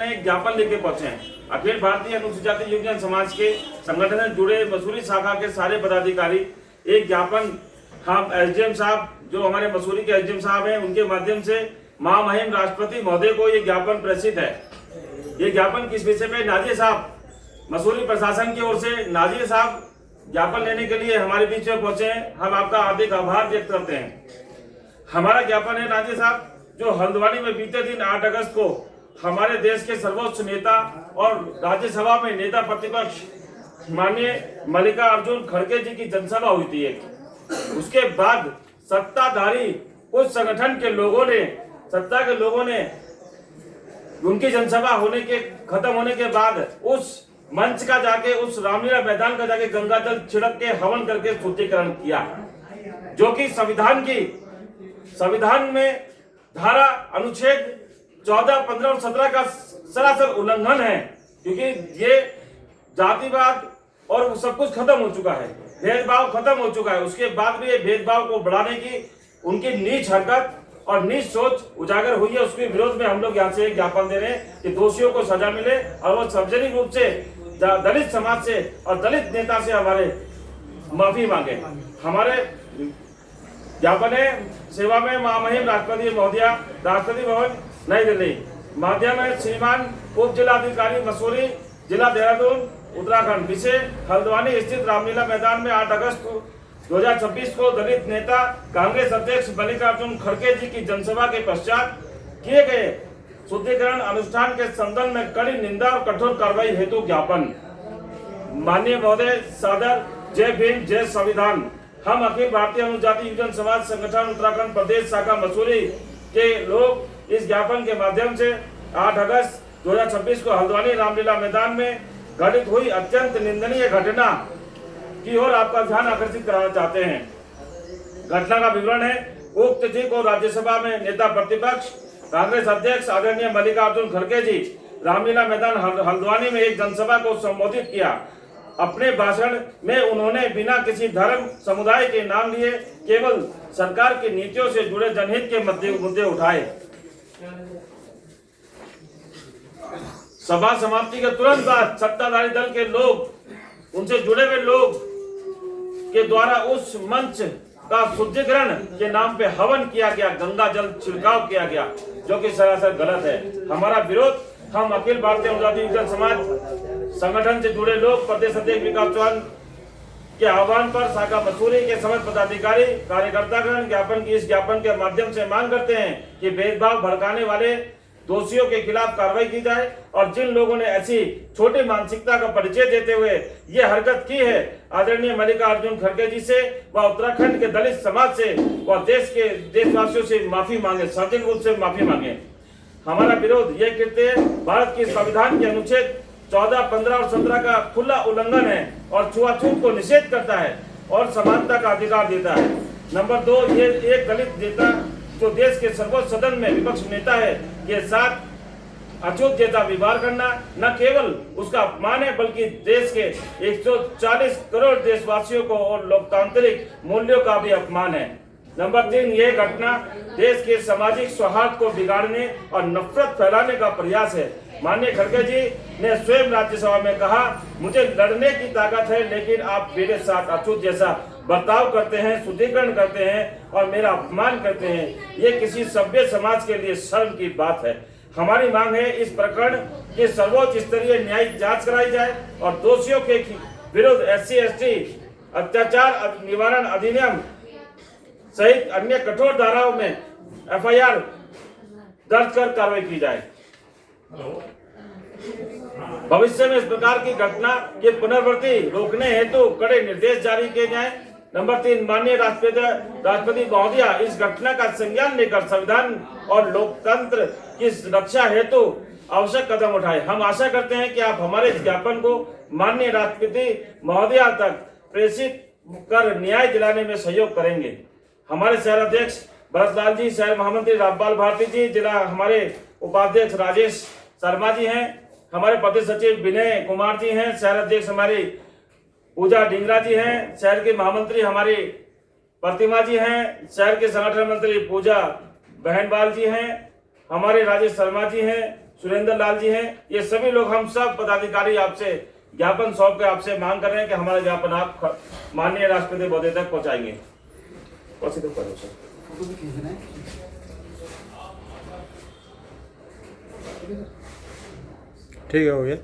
में एक ज्ञापन लेके पहुंचे हैं। अखिल भारतीय अनुसूचित जाति यूनियन समाज के संगठन से जुड़े मसूरी शाखा के सारे पदाधिकारी एक ज्ञापन हम एसडीएम साहब, जो हमारे मसूरी के एसडीएम साहब हैं, उनके माध्यम से महामहिम राष्ट्रपति महोदय को ये ज्ञापन प्रेषित है। ये ज्ञापन किस विषय पे? नाजिर साहब, मसूरी प्रशासन की ओर से नाजिर साहब ज्ञापन लेने के लिए हमारे बीच में पहुंचे हैं। हम आपका हार्दिक आभार व्यक्त करते हैं। हमारा ज्ञापन है नाजिर साहब, जो हल्द्वानी में बीते दिन 8 अगस्त को हमारे देश के सर्वोच्च नेता और राज्यसभा में नेता प्रतिपक्ष माननीय मल्लिकार्जुन खड़गे जी की जनसभा हुई थी। उसके बाद सत्ताधारी उस संगठन के लोगों ने, सत्ता के लोगों ने उनकी जनसभा खत्म होने के बाद उस मंच का जाके, उस रामलीला मैदान का जाके गंगा जल छिड़क के हवन करके शुद्धिकरण किया, जो कि संविधान में धारा अनुच्छेद 14, 15 और 17 का सरासर उल्लंघन है, क्योंकि ये जातिवाद और सब कुछ खत्म हो चुका है, भेदभाव खत्म हो चुका है। उसके बाद भी ये भेदभाव को बढ़ाने की उनकी नीच हरकत और नीच सोच उजागर हुई है। उसके विरोध में हम लोग यहाँ से ज्ञापन दे रहे हैं कि दोषियों को सजा मिले और वो सार्वजनिक रूप से दलित समाज से और दलित नेता से हमारे माफी मांगे। हमारे ज्ञापन है सेवा में महामहिम राष्ट्रपति महोदया, राष्ट्रपति भवन नई दिल्ली, माध्यम है श्रीमान उप जिलाधिकारी मसूरी, जिला देहरादून, उत्तराखंड। विषय हल्द्वानी स्थित रामलीला मैदान में 8 अगस्त 2026 को दलित नेता कांग्रेस अध्यक्ष मल्लिकार्जुन खड़गे जी की जनसभा के पश्चात किए गए शुद्धिकरण अनुष्ठान के संदर्भ में कड़ी निंदा और कठोर कार्रवाई हेतु ज्ञापन। माननीय महोदय, सादर जय भीम, जय संविधान। हम अखिल भारतीय अनुसूचित जाति यूनियन समाज संगठन उत्तराखंड प्रदेश शाखा मसूरी के लोग इस ज्ञापन के माध्यम से 8 अगस्त 2026 को हल्द्वानी रामलीला मैदान में घटित हुई अत्यंत निंदनीय घटना की ओर आपका ध्यान आकर्षित कराना चाहते हैं। घटना का विवरण है, उक्त तिथि को राज्यसभा में नेता प्रतिपक्ष कांग्रेस अध्यक्ष आदरणीय मल्लिकार्जुन खड़गे जी रामलीला मैदान हल्द्वानी में एक जनसभा को संबोधित किया। अपने भाषण में उन्होंने बिना किसी धर्म समुदाय के नाम लिए केवल सरकार की नीतियों से जुड़े जनहित के मुद्दे उठाए। सभा समाप्ति के तुरंत बाद सत्ताधारी दल के लोग, उनसे जुड़े हुए लोग के द्वारा उस मंच का शुद्धिकरण के नाम पे हवन किया गया, गंगा जल छिड़काव किया गया, जो कि सरासर गलत है। हमारा विरोध हम अखिल भारतीय अनुसूचित जाति यूनियन समाज संगठन से जुड़े लोग प्रदेश अध्यक्ष विकास चौहान के आह्वान पर शाखा मसूरी के समस्त पदाधिकारी कार्यकर्तागण इस ज्ञापन के माध्यम से मांग करते हैं कि भेदभाव भड़काने वाले दोषियों के खिलाफ कार्रवाई की जाए और जिन लोगों ने ऐसी छोटी मानसिकता का परिचय देते हुए ये हरकत की है आदरणीय मल्लिकार्जुन खड़गे जी से व उत्तराखंड के दलित समाज से व देशवासियों से माफी मांगे, सार्वजनिक रूप से माफी मांगे। हमारा विरोध ये कृत्य भारत के संविधान के अनुच्छेद 14, 15 और 17 का खुला उल्लंघन है और छुआछूत को निषेध करता है और समानता का अधिकार देता है। नंबर 2, ये एक दलित नेता जो देश के सर्वोच्च सदन में विपक्ष नेता है के साथ अछूत जैसा व्यवहार करना न केवल उसका अपमान है बल्कि देश के 140 करोड़ देशवासियों को और लोकतांत्रिक मूल्यों का भी अपमान है। नंबर 3, यह घटना देश के सामाजिक सौहार्द को बिगाड़ने और नफरत फैलाने का प्रयास है। माननीय खड़गे जी ने स्वयं राज्यसभा में कहा, मुझे लड़ने की ताकत है लेकिन आप मेरे साथ अछूत जैसा बर्ताव करते हैं, शुद्धिकरण करते हैं और मेरा अपमान करते हैं। ये किसी सभ्य समाज के लिए शर्म की बात है। हमारी मांग है इस प्रकरण की सर्वोच्च स्तरीय न्यायिक जांच कराई जाए और दोषियों के विरुद्ध SC/ST अत्याचार निवारण अधिनियम सहित अन्य कठोर धाराओं में FIR दर्ज कर कार्रवाई की जाए। भविष्य में इस प्रकार की घटना के पुनरावृत्ति रोकने हेतु कड़े निर्देश जारी किए जाएं। नंबर 3, माननीय राष्ट्रपति महोदया इस घटना का संज्ञान लेकर संविधान और लोकतंत्र की रक्षा हेतु आवश्यक कदम उठाए। हम आशा करते हैं कि आप हमारे इस ज्ञापन को माननीय राष्ट्रपति महोदया तक प्रेषित कर न्याय दिलाने में सहयोग करेंगे। हमारे शहर अध्यक्ष भरतलाल जी, शहर महामंत्री रामपाल भारती जी, जिला हमारे उपाध्यक्ष राजेश शर्मा जी हैं, हमारे प्रदेश सचिव विनय कुमार जी हैं, शहर अध्यक्ष हमारी पूजा डिंगरा जी हैं, शहर के महामंत्री हमारी प्रतिमा जी हैं, शहर के संगठन मंत्री पूजा बहनवाल जी हैं, हमारे राजेश शर्मा जी हैं, सुरेंद्र लाल जी हैं, ये सभी लोग, हम सब पदाधिकारी आपसे ज्ञापन सौंप के आपसे मांग कर रहे हैं कि हमारा ज्ञापन आप माननीय राष्ट्रपति महोदय तक पहुंचाएंगे। ठीक है, हो गया।